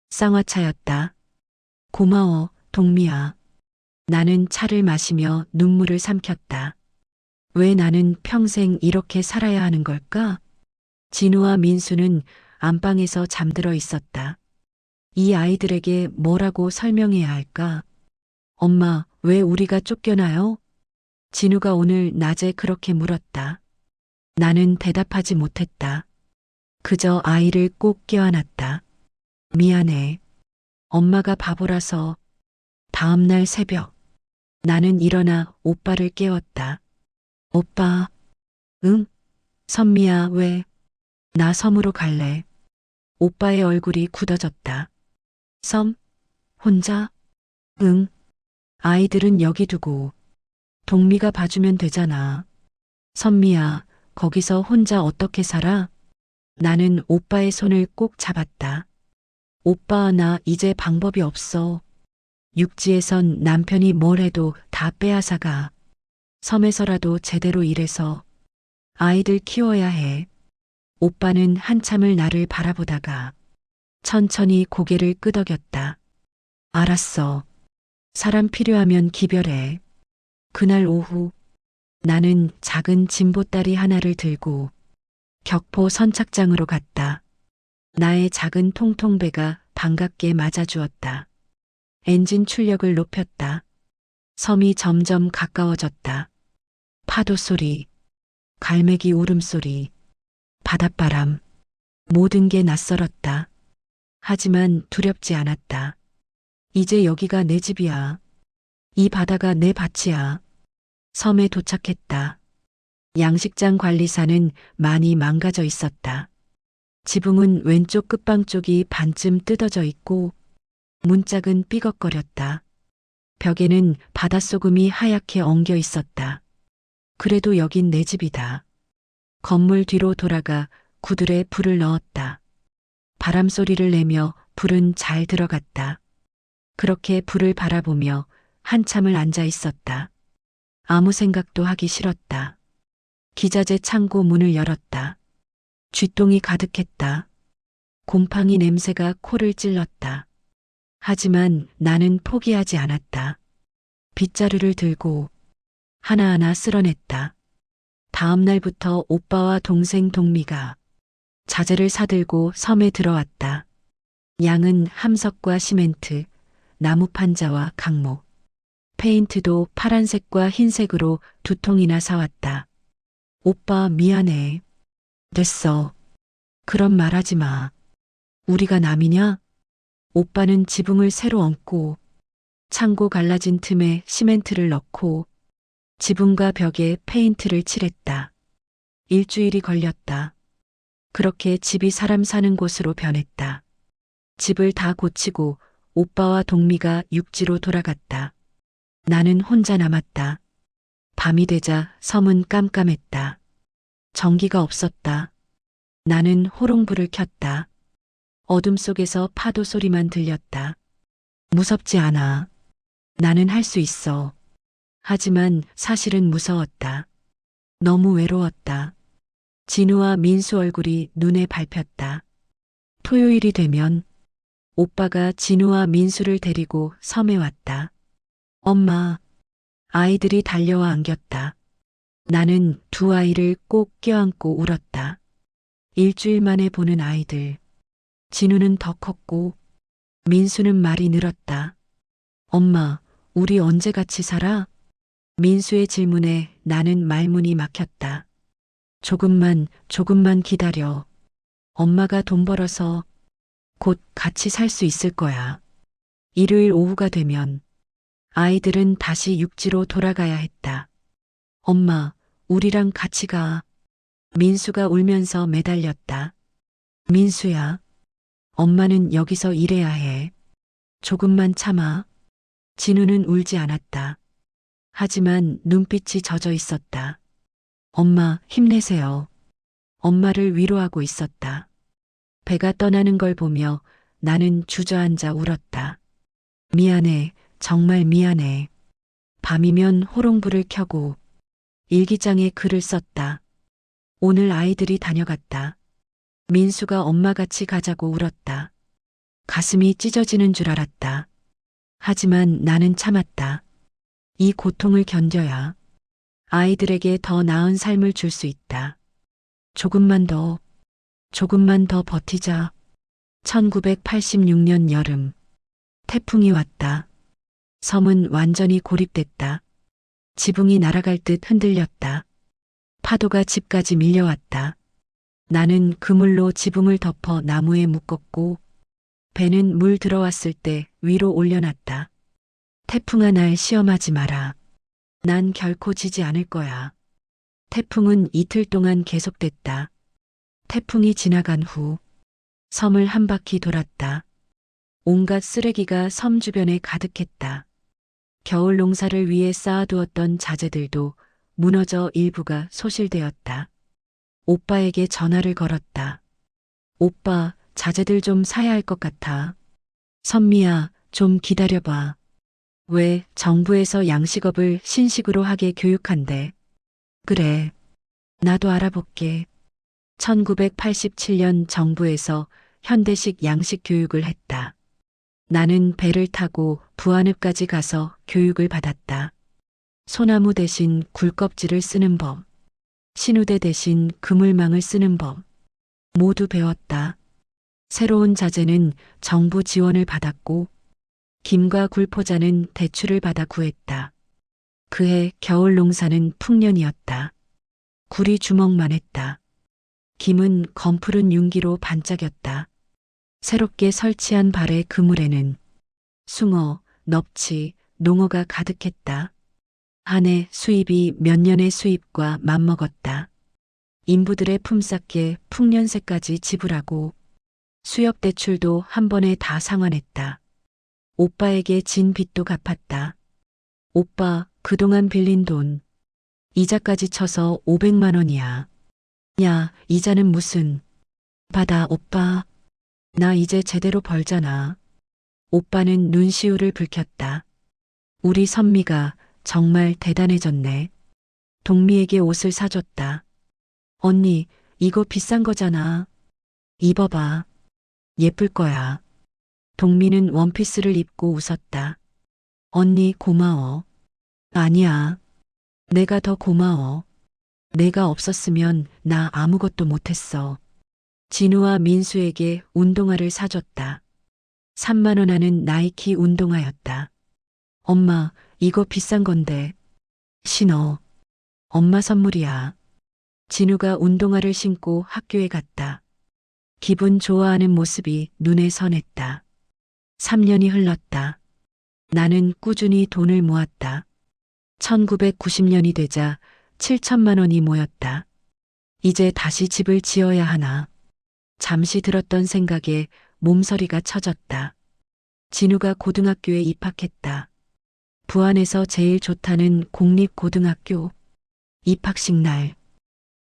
쌍화차였다. 고마워, 동미야. 나는 차를 마시며 눈물을 삼켰다. 왜 나는 평생 이렇게 살아야 하는 걸까? 진우와 민수는 안방에서 잠들어 있었다. 이 아이들에게 뭐라고 설명해야 할까? 엄마, 왜 우리가 쫓겨나요? 진우가 오늘 낮에 그렇게 물었다. 나는 대답하지 못했다. 그저 아이를 꼭 껴안았다. 미안해. 엄마가 바보라서. 다음 날 새벽, 나는 일어나 오빠를 깨웠다. 오빠, 응? 선미야, 왜? 나 섬으로 갈래. 오빠의 얼굴이 굳어졌다. 섬? 혼자? 응. 아이들은 여기 두고. 동미가 봐주면 되잖아. 선미야, 거기서 혼자 어떻게 살아? 나는 오빠의 손을 꼭 잡았다. 오빠, 나 이제 방법이 없어. 육지에선 남편이 뭘 해도 다 빼앗아가. 섬에서라도 제대로 일해서 아이들 키워야 해. 오빠는 한참을 나를 바라보다가 천천히 고개를 끄덕였다. 알았어. 사람 필요하면 기별해. 그날 오후 나는 작은 짐보따리 하나를 들고 격포 선착장으로 갔다. 나의 작은 통통배가 반갑게 맞아주었다. 엔진 출력을 높였다. 섬이 점점 가까워졌다. 파도 소리, 갈매기 울음소리, 바닷바람, 모든 게 낯설었다. 하지만 두렵지 않았다. 이제 여기가 내 집이야. 이 바다가 내 밭이야. 섬에 도착했다. 양식장 관리사는 많이 망가져 있었다. 지붕은 왼쪽 끝방 쪽이 반쯤 뜯어져 있고 문짝은 삐걱거렸다. 벽에는 바닷소금이 하얗게 엉겨 있었다. 그래도 여긴 내 집이다. 건물 뒤로 돌아가 구들에 불을 넣었다. 바람 소리를 내며 불은 잘 들어갔다. 그렇게 불을 바라보며 한참을 앉아 있었다. 아무 생각도 하기 싫었다. 기자재 창고 문을 열었다. 쥐똥이 가득했다. 곰팡이 냄새가 코를 찔렀다. 하지만 나는 포기하지 않았다. 빗자루를 들고 하나하나 쓸어냈다. 다음 날부터 오빠와 동생 동미가 자재를 사들고 섬에 들어왔다. 양은 함석과 시멘트, 나무 판자와 강목, 페인트도 파란색과 흰색으로 2통이나 사왔다. 오빠 미안해. 됐어. 그런 말 하지 마. 우리가 남이냐? 오빠는 지붕을 새로 얹고 창고 갈라진 틈에 시멘트를 넣고 지붕과 벽에 페인트를 칠했다. 일주일이 걸렸다. 그렇게 집이 사람 사는 곳으로 변했다. 집을 다 고치고 오빠와 동미가 육지로 돌아갔다. 나는 혼자 남았다. 밤이 되자 섬은 깜깜했다. 전기가 없었다. 나는 호롱불을 켰다. 어둠 속에서 파도 소리만 들렸다. 무섭지 않아. 나는 할 수 있어. 하지만 사실은 무서웠다. 너무 외로웠다. 진우와 민수 얼굴이 눈에 밟혔다. 토요일이 되면 오빠가 진우와 민수를 데리고 섬에 왔다. 엄마, 아이들이 달려와 안겼다. 나는 두 아이를 꼭 껴안고 울었다. 일주일 만에 보는 아이들. 진우는 더 컸고 민수는 말이 늘었다. 엄마, 우리 언제 같이 살아? 민수의 질문에 나는 말문이 막혔다. 조금만 기다려. 엄마가 돈 벌어서 곧 같이 살 수 있을 거야. 일요일 오후가 되면 아이들은 다시 육지로 돌아가야 했다. 엄마, 우리랑 같이 가. 민수가 울면서 매달렸다. 민수야, 엄마는 여기서 일해야 해. 조금만 참아. 진우는 울지 않았다. 하지만 눈빛이 젖어 있었다. 엄마, 힘내세요. 엄마를 위로하고 있었다. 배가 떠나는 걸 보며 나는 주저앉아 울었다. 미안해, 정말 미안해. 밤이면 호롱불을 켜고 일기장에 글을 썼다. 오늘 아이들이 다녀갔다. 민수가 엄마같이 가자고 울었다. 가슴이 찢어지는 줄 알았다. 하지만 나는 참았다. 이 고통을 견뎌야 아이들에게 더 나은 삶을 줄 수 있다. 조금만 더 버티자. 1986년 여름. 태풍이 왔다. 섬은 완전히 고립됐다. 지붕이 날아갈 듯 흔들렸다. 파도가 집까지 밀려왔다. 나는 그물로 지붕을 덮어 나무에 묶었고 배는 물 들어왔을 때 위로 올려놨다. 태풍아, 날 시험하지 마라. 난 결코 지지 않을 거야. 태풍은 이틀 동안 계속됐다. 태풍이 지나간 후 섬을 한 바퀴 돌았다. 온갖 쓰레기가 섬 주변에 가득했다. 겨울 농사를 위해 쌓아두었던 자재들도 무너져 일부가 소실되었다. 오빠에게 전화를 걸었다. 오빠, 자재들 좀 사야 할 것 같아. 선미야, 좀 기다려봐. 왜 정부에서 양식업을 신식으로 하게 교육한대? 그래. 나도 알아볼게. 1987년 정부에서 현대식 양식 교육을 했다. 나는 배를 타고 부안읍까지 가서 교육을 받았다. 소나무 대신 굴껍질을 쓰는 법, 신우대 대신 그물망을 쓰는 법, 모두 배웠다. 새로운 자재는 정부 지원을 받았고 김과 굴포자는 대출을 받아 구했다. 그해 겨울 농사는 풍년이었다. 굴이 주먹만 했다. 김은 검푸른 윤기로 반짝였다. 새롭게 설치한 발의 그물에는 숭어, 넙치, 농어가 가득했다. 한 해 수입이 몇 년의 수입과 맞먹었다. 인부들의 품삯게 풍년세까지 지불하고 수협 대출도 한 번에 다 상환했다. 오빠에게 진 빚도 갚았다. 오빠, 그동안 빌린 돈. 이자까지 쳐서 500만 원이야. 야, 이자는 무슨. 받아, 오빠. 나 이제 제대로 벌잖아. 오빠는 눈시울을 붉혔다. 우리 선미가 정말 대단해졌네. 동미에게 옷을 사줬다. 언니, 이거 비싼 거잖아. 입어봐. 예쁠 거야. 동미는 원피스를 입고 웃었다. 언니 고마워. 아니야. 내가 더 고마워. 내가 없었으면 나 아무것도 못했어. 진우와 민수에게 운동화를 사줬다. 3만 원 하는 나이키 운동화였다. 엄마, 이거 비싼 건데. 신어. 엄마 선물이야. 진우가 운동화를 신고 학교에 갔다. 기분 좋아하는 모습이 눈에 선했다. 3년이 흘렀다. 나는 꾸준히 돈을 모았다. 1990년이 되자 7천만 원이 모였다. 이제 다시 집을 지어야 하나. 잠시 들었던 생각에 몸서리가 쳐졌다. 진우가 고등학교에 입학했다. 부안에서 제일 좋다는 공립고등학교. 입학식 날.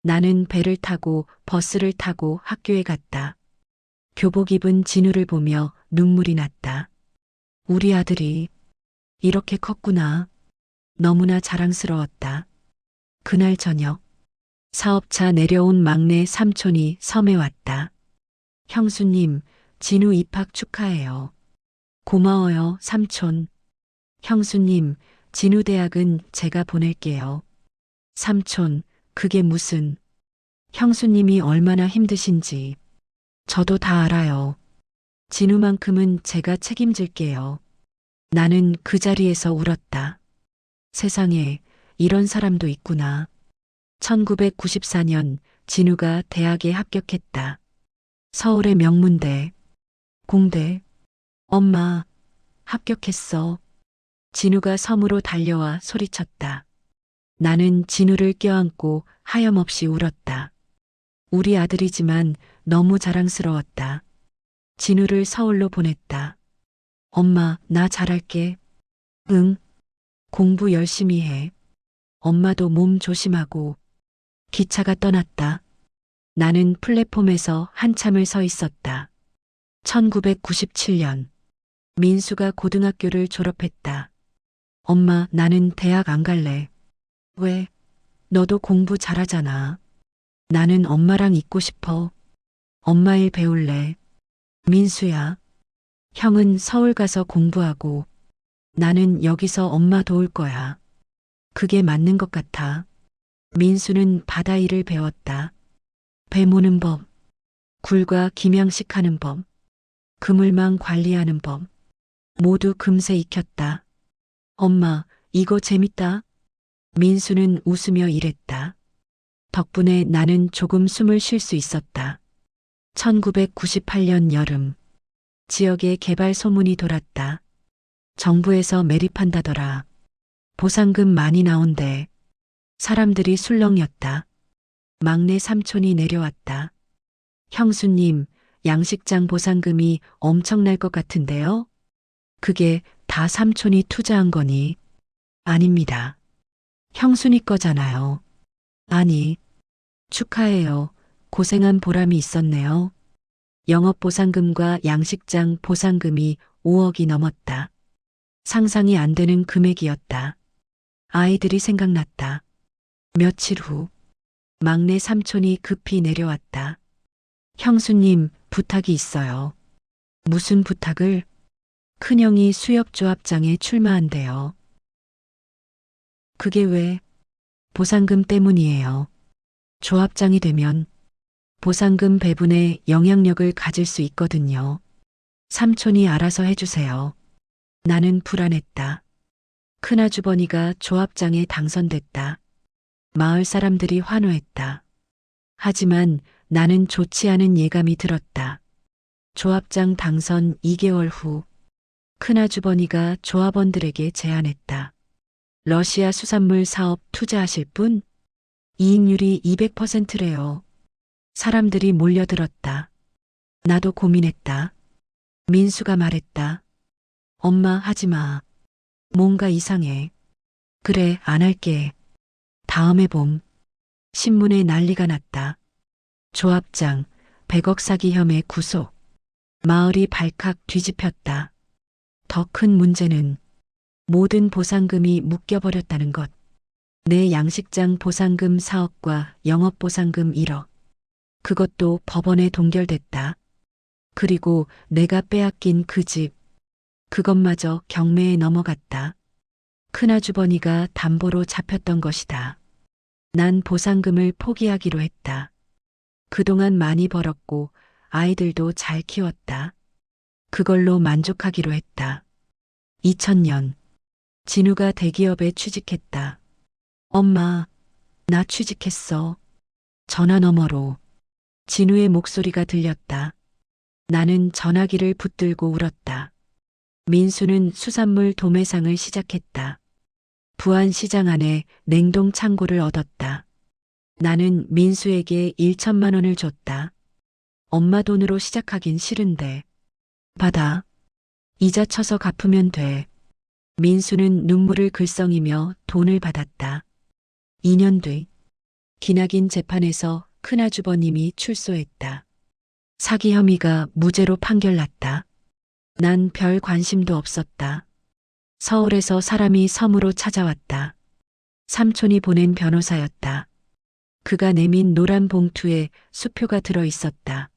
나는 배를 타고 버스를 타고 학교에 갔다. 교복 입은 진우를 보며 눈물이 났다. 우리 아들이 이렇게 컸구나. 너무나 자랑스러웠다. 그날 저녁 사업차 내려온 막내 삼촌이 섬에 왔다. 형수님, 진우 입학 축하해요. 고마워요, 삼촌. 형수님, 진우 대학은 제가 보낼게요. 삼촌, 그게 무슨. 형수님이 얼마나 힘드신지 저도 다 알아요. 진우만큼은 제가 책임질게요. 나는 그 자리에서 울었다. 세상에 이런 사람도 있구나. 1994년 진우가 대학에 합격했다. 서울의 명문대, 공대. 엄마, 합격했어. 진우가 섬으로 달려와 소리쳤다. 나는 진우를 껴안고 하염없이 울었다. 우리 아들이지만 너무 자랑스러웠다. 진우를 서울로 보냈다. 엄마, 나 잘할게. 응. 공부 열심히 해. 엄마도 몸 조심하고. 기차가 떠났다. 나는 플랫폼에서 한참을 서 있었다. 1997년. 민수가 고등학교를 졸업했다. 엄마, 나는 대학 안 갈래. 왜? 너도 공부 잘하잖아. 나는 엄마랑 있고 싶어. 엄마 일 배울래. 민수야. 형은 서울 가서 공부하고 나는 여기서 엄마 도울 거야. 그게 맞는 것 같아. 민수는 바다 일을 배웠다. 배 모는 법, 굴과 김양식 하는 법, 그물망 관리하는 법, 모두 금세 익혔다. 엄마, 이거 재밌다. 민수는 웃으며 일했다. 덕분에 나는 조금 숨을 쉴 수 있었다. 1998년 여름, 지역에 개발 소문이 돌았다. 정부에서 매립한다더라. 보상금 많이 나온대. 사람들이 술렁였다. 막내 삼촌이 내려왔다. 형수님, 양식장 보상금이 엄청날 것 같은데요? 그게 다 삼촌이 투자한 거니? 아닙니다. 형수님 거잖아요. 아니, 축하해요. 고생한 보람이 있었네요. 영업 보상금과 양식장 보상금이 5억이 넘었다. 상상이 안 되는 금액이었다. 아이들이 생각났다. 며칠 후 막내 삼촌이 급히 내려왔다. 형수님, 부탁이 있어요. 무슨 부탁을? 큰형이 수협조합장에 출마한대요. 그게 왜? 보상금 때문이에요. 조합장이 되면 보상금 배분에 영향력을 가질 수 있거든요. 삼촌이 알아서 해주세요. 나는 불안했다. 큰아주버니가 조합장에 당선됐다. 마을 사람들이 환호했다. 하지만 나는 좋지 않은 예감이 들었다. 조합장 당선 2개월 후 큰아주버니가 조합원들에게 제안했다. 러시아 수산물 사업 투자하실 분? 이익률이 200%래요. 사람들이 몰려들었다. 나도 고민했다. 민수가 말했다. 엄마 하지 마. 뭔가 이상해. 그래, 안 할게. 다음해 봄. 신문에 난리가 났다. 조합장, 100억 사기 혐의 구속. 마을이 발칵 뒤집혔다. 더 큰 문제는 모든 보상금이 묶여버렸다는 것. 내 양식장 보상금 4억과 영업보상금 1억. 그것도 법원에 동결됐다. 그리고 내가 빼앗긴 그 집. 그것마저 경매에 넘어갔다. 큰아주버니가 담보로 잡혔던 것이다. 난 보상금을 포기하기로 했다. 그동안 많이 벌었고 아이들도 잘 키웠다. 그걸로 만족하기로 했다. 2000년 진우가 대기업에 취직했다. 엄마, 나 취직했어. 전화 너머로 진우의 목소리가 들렸다. 나는 전화기를 붙들고 울었다. 민수는 수산물 도매상을 시작했다. 부안시장 안에 냉동 창고를 얻었다. 나는 민수에게 1천만 원을 줬다. 엄마 돈으로 시작하긴 싫은데. 받아. 이자 쳐서 갚으면 돼. 민수는 눈물을 글썽이며 돈을 받았다. 2년 뒤 기나긴 재판에서 큰아주버님이 출소했다. 사기 혐의가 무죄로 판결났다. 난 별 관심도 없었다. 서울에서 사람이 섬으로 찾아왔다. 삼촌이 보낸 변호사였다. 그가 내민 노란 봉투에 수표가 들어 있었다.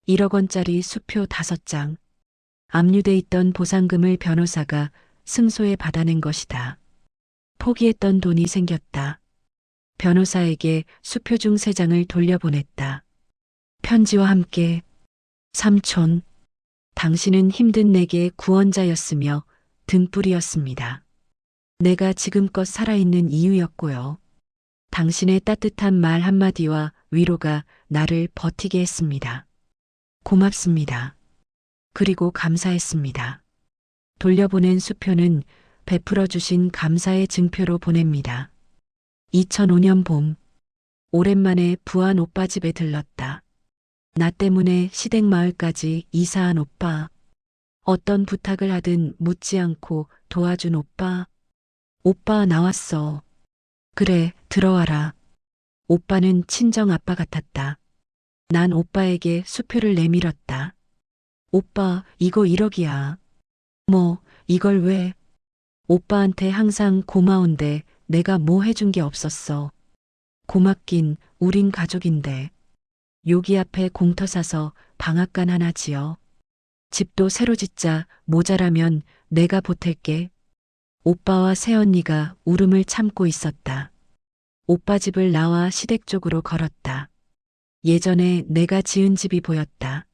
1억 원짜리 수표 5장. 압류돼 있던 보상금을 변호사가 승소에 받아낸 것이다. 포기했던 돈이 생겼다. 변호사에게 수표 중 3장을 돌려보냈다. 편지와 함께 삼촌, 당신은 힘든 내게 구원자였으며 등불이었습니다. 내가 지금껏 살아있는 이유였고요. 당신의 따뜻한 말 한마디와 위로가 나를 버티게 했습니다. 고맙습니다. 그리고 감사했습니다. 돌려보낸 수표는 베풀어 주신 감사의 증표로 보냅니다. 2005년 봄, 오랜만에 부안 오빠 집에 들렀다. 나 때문에 시댁마을까지 이사한 오빠. 어떤 부탁을 하든 묻지 않고 도와준 오빠. 오빠 나왔어. 그래, 들어와라. 오빠는 친정 아빠 같았다. 난 오빠에게 수표를 내밀었다. 오빠, 이거 1억이야. 뭐, 이걸 왜? 오빠한테 항상 고마운데 내가 뭐 해준 게 없었어. 고맙긴 우린 가족인데. 여기 앞에 공터 사서 방앗간 하나 지어. 집도 새로 짓자. 모자라면 내가 보탤게. 오빠와 새언니가 울음을 참고 있었다. 오빠 집을 나와 시댁 쪽으로 걸었다. 예전에 내가 지은 집이 보였다.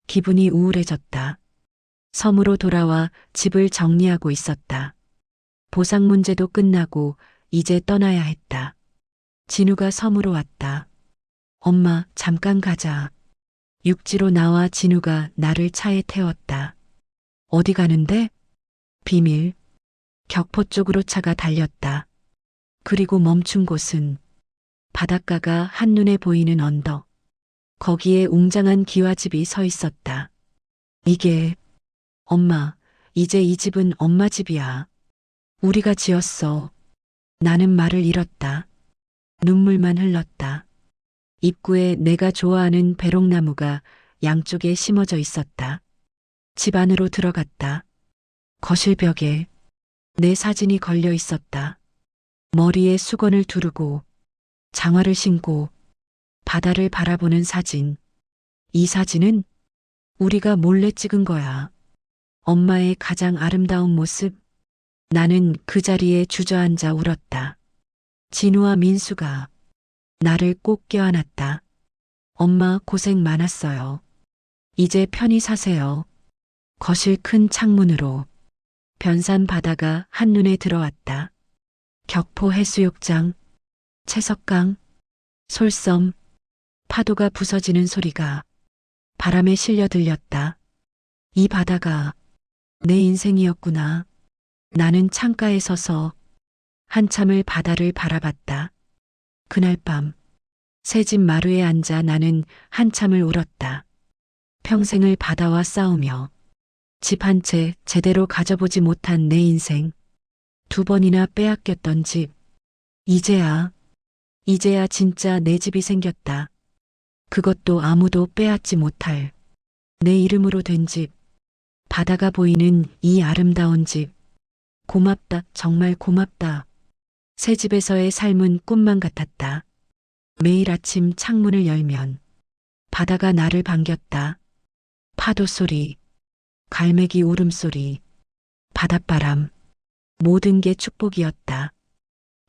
기분이 우울해졌다. 섬으로 돌아와 집을 정리하고 있었다. 보상 문제도 끝나고 이제 떠나야 했다. 진우가 섬으로 왔다. 엄마, 잠깐 가자. 육지로 나와 진우가 나를 차에 태웠다. 어디 가는데? 비밀. 격포 쪽으로 차가 달렸다. 그리고 멈춘 곳은 바닷가가 한눈에 보이는 언덕. 거기에 웅장한 기와집이 서 있었다. 이게, 엄마, 이제 이 집은 엄마 집이야. 우리가 지었어. 나는 말을 잃었다. 눈물만 흘렀다. 입구에 내가 좋아하는 배롱나무가 양쪽에 심어져 있었다. 집 안으로 들어갔다. 거실 벽에 내 사진이 걸려 있었다. 머리에 수건을 두르고 장화를 신고 바다를 바라보는 사진. 이 사진은 우리가 몰래 찍은 거야. 엄마의 가장 아름다운 모습. 나는 그 자리에 주저앉아 울었다. 진우와 민수가 나를 꼭 껴안았다. 엄마 고생 많았어요. 이제 편히 사세요. 거실 큰 창문으로 변산 바다가 한눈에 들어왔다. 격포 해수욕장, 채석강, 솔섬, 파도가 부서지는 소리가 바람에 실려 들렸다. 이 바다가 내 인생이었구나. 나는 창가에 서서 한참을 바다를 바라봤다. 그날 밤 새집 마루에 앉아 나는 한참을 울었다. 평생을 바다와 싸우며 집 한 채 제대로 가져보지 못한 내 인생. 2번이나 빼앗겼던 집. 이제야 진짜 내 집이 생겼다. 그것도 아무도 빼앗지 못할 내 이름으로 된 집. 바다가 보이는 이 아름다운 집. 고맙다, 정말 고맙다. 새 집에서의 삶은 꿈만 같았다. 매일 아침 창문을 열면 바다가 나를 반겼다. 파도 소리, 갈매기 울음소리, 바닷바람, 모든 게 축복이었다.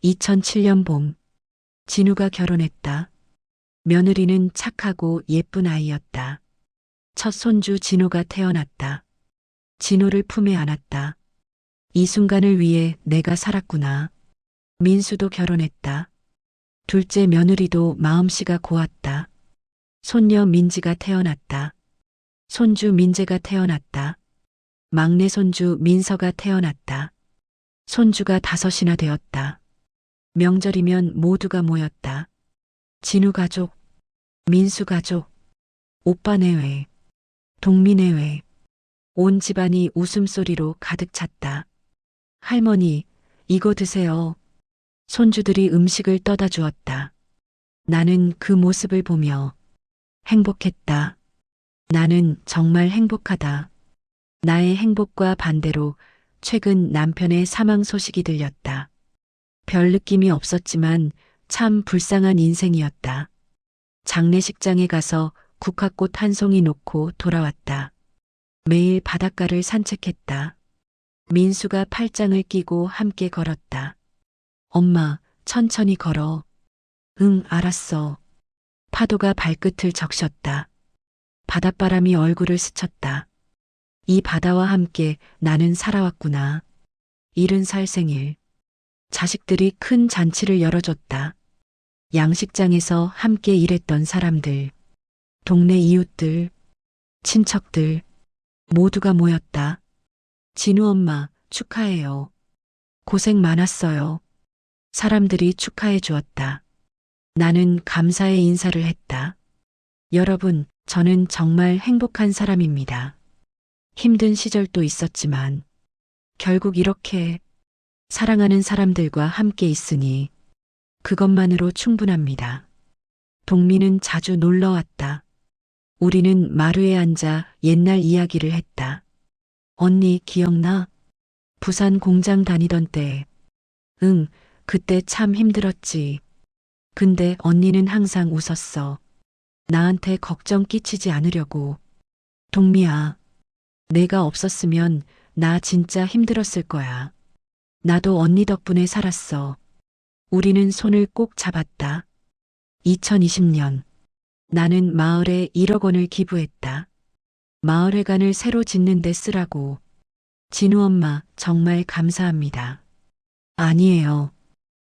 2007년 봄, 진우가 결혼했다. 며느리는 착하고 예쁜 아이였다. 첫 손주 진호가 태어났다. 진호를 품에 안았다. 이 순간을 위해 내가 살았구나. 민수도 결혼했다. 둘째 며느리도 마음씨가 고왔다. 손녀 민지가 태어났다. 손주 민재가 태어났다. 막내 손주 민서가 태어났다. 손주가 5이나 되었다. 명절이면 모두가 모였다. 진우 가족, 민수 가족, 오빠 내외, 동미 내외, 온 집안이 웃음소리로 가득 찼다. 할머니, 이거 드세요. 손주들이 음식을 떠다 주었다. 나는 그 모습을 보며 행복했다. 나는 정말 행복하다. 나의 행복과 반대로 최근 남편의 사망 소식이 들렸다. 별 느낌이 없었지만 참 불쌍한 인생이었다. 장례식장에 가서 국화꽃 한 송이 놓고 돌아왔다. 매일 바닷가를 산책했다. 민수가 팔짱을 끼고 함께 걸었다. 엄마, 천천히 걸어. 응, 알았어. 파도가 발끝을 적셨다. 바닷바람이 얼굴을 스쳤다. 이 바다와 함께 나는 살아왔구나. 70살 생일. 자식들이 큰 잔치를 열어줬다. 양식장에서 함께 일했던 사람들, 동네 이웃들, 친척들, 모두가 모였다. 진우 엄마, 축하해요. 고생 많았어요. 사람들이 축하해 주었다. 나는 감사의 인사를 했다. 여러분, 저는 정말 행복한 사람입니다. 힘든 시절도 있었지만, 결국 이렇게 사랑하는 사람들과 함께 있으니, 그것만으로 충분합니다. 동미는 자주 놀러 왔다. 우리는 마루에 앉아 옛날 이야기를 했다. 언니 기억나? 부산 공장 다니던 때. 응, 그때 참 힘들었지. 근데 언니는 항상 웃었어. 나한테 걱정 끼치지 않으려고. 동미야, 내가 없었으면 나 진짜 힘들었을 거야. 나도 언니 덕분에 살았어. 우리는 손을 꼭 잡았다. 2020년, 나는 마을에 1억 원을 기부했다. 마을회관을 새로 짓는 데 쓰라고. 진우 엄마, 정말 감사합니다. 아니에요.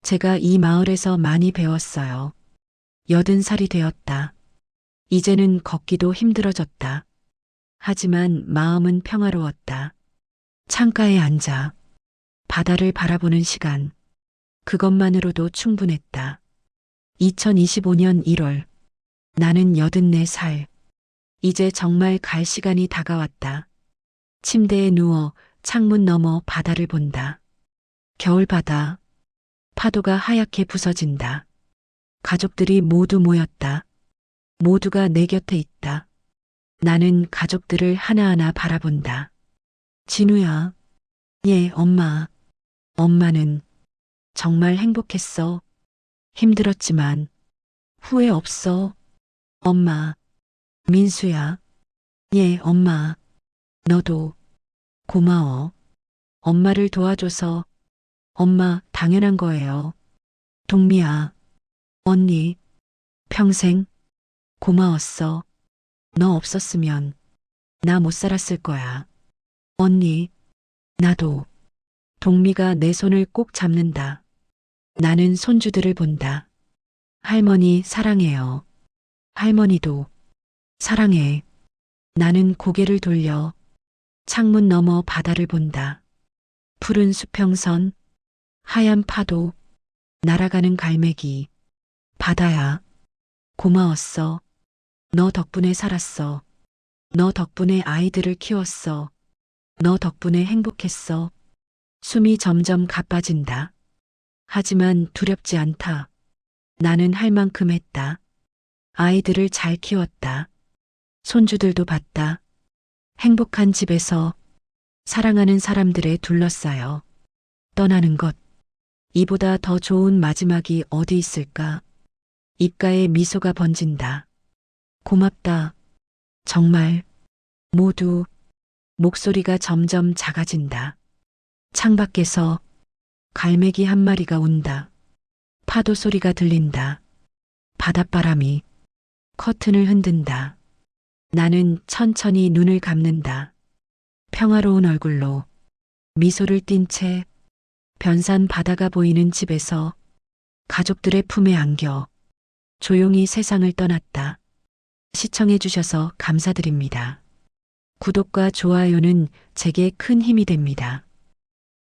제가 이 마을에서 많이 배웠어요. 80살이 되었다. 이제는 걷기도 힘들어졌다. 하지만 마음은 평화로웠다. 창가에 앉아 바다를 바라보는 시간. 그것만으로도 충분했다. 2025년 1월. 나는 84살. 이제 정말 갈 시간이 다가왔다. 침대에 누워 창문 너머 바다를 본다. 겨울바다. 파도가 하얗게 부서진다. 가족들이 모두 모였다. 모두가 내 곁에 있다. 나는 가족들을 하나하나 바라본다. 진우야. 예, 엄마. 엄마는 정말 행복했어. 힘들었지만 후회 없어. 엄마. 민수야. 예, 엄마. 너도 고마워. 엄마를 도와줘서 엄마 당연한 거예요. 동미야, 언니, 평생 고마웠어. 너 없었으면 나 못 살았을 거야. 언니, 나도. 동미가 내 손을 꼭 잡는다. 나는 손주들을 본다. 할머니 사랑해요. 할머니도 사랑해. 나는 고개를 돌려 창문 너머 바다를 본다. 푸른 수평선, 하얀 파도, 날아가는 갈매기. 바다야, 고마웠어. 너 덕분에 살았어. 너 덕분에 아이들을 키웠어. 너 덕분에 행복했어. 숨이 점점 가빠진다. 하지만 두렵지 않다. 나는 할 만큼 했다. 아이들을 잘 키웠다. 손주들도 봤다. 행복한 집에서 사랑하는 사람들에 둘러싸여 떠나는 것. 이보다 더 좋은 마지막이 어디 있을까? 입가에 미소가 번진다. 고맙다. 정말. 모두. 목소리가 점점 작아진다. 창밖에서 갈매기 한 마리가 운다. 파도 소리가 들린다. 바닷바람이 커튼을 흔든다. 나는 천천히 눈을 감는다. 평화로운 얼굴로 미소를 띤 채 변산 바다가 보이는 집에서 가족들의 품에 안겨 조용히 세상을 떠났다. 시청해 주셔서 감사드립니다. 구독과 좋아요는 제게 큰 힘이 됩니다.